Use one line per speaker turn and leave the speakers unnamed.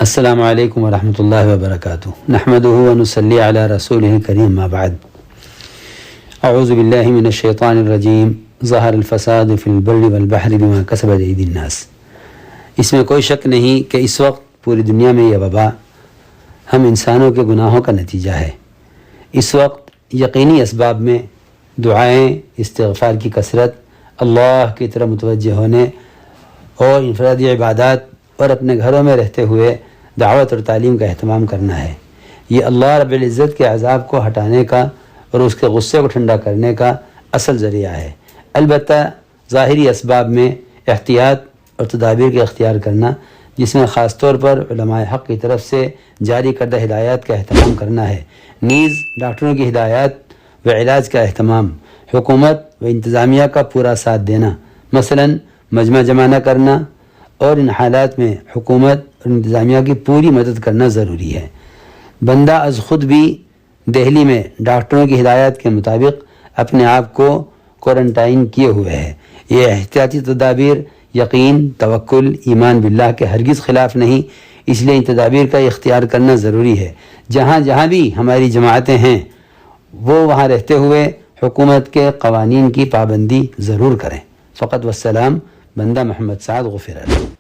السلام علیکم ورحمۃ اللہ وبرکاتہ نحمدہ ونصلی علی رسولہ الکریم ما بعد اعوذ باللہ من الشیطان الرجیم ظہر الفساد فی البر والبحر بما کسبت ایدی الناس۔ اس میں کوئی شک نہیں کہ اس وقت پوری دنیا میں یہ وبا ہم انسانوں کے گناہوں کا نتیجہ ہے۔ اس وقت یقینی اسباب میں دعائیں، استغفار کی کثرت، اللہ کی طرف متوجہ ہونے اور انفرادی عبادات اور اپنے گھروں میں رہتے ہوئے دعوت اور تعلیم کا اہتمام کرنا ہے۔ یہ اللہ رب العزت کے عذاب کو ہٹانے کا اور اس کے غصے کو ٹھنڈا کرنے کا اصل ذریعہ ہے۔ البتہ ظاہری اسباب میں احتیاط اور تدابیر کا اختیار کرنا، جس میں خاص طور پر علماء حق کی طرف سے جاری کردہ ہدایات کا اہتمام کرنا ہے، نیز ڈاکٹروں کی ہدایات و علاج کا اہتمام، حکومت و انتظامیہ کا پورا ساتھ دینا، مثلا مجمع جمع نہ کرنا، اور ان حالات میں حکومت اور انتظامیہ کی پوری مدد کرنا ضروری ہے۔ بندہ از خود بھی دہلی میں ڈاکٹروں کی ہدایات کے مطابق اپنے آپ کو کوارنٹائن کیے ہوئے ہے۔ یہ احتیاطی تدابیر یقین، توکل، ایمان باللہ کے ہرگز خلاف نہیں، اس لیے ان تدابیر کا اختیار کرنا ضروری ہے۔ جہاں جہاں بھی ہماری جماعتیں ہیں وہ وہاں رہتے ہوئے حکومت کے قوانین کی پابندی ضرور کریں۔ فقط والسلام، بندہ محمد سعد غفر اللہ۔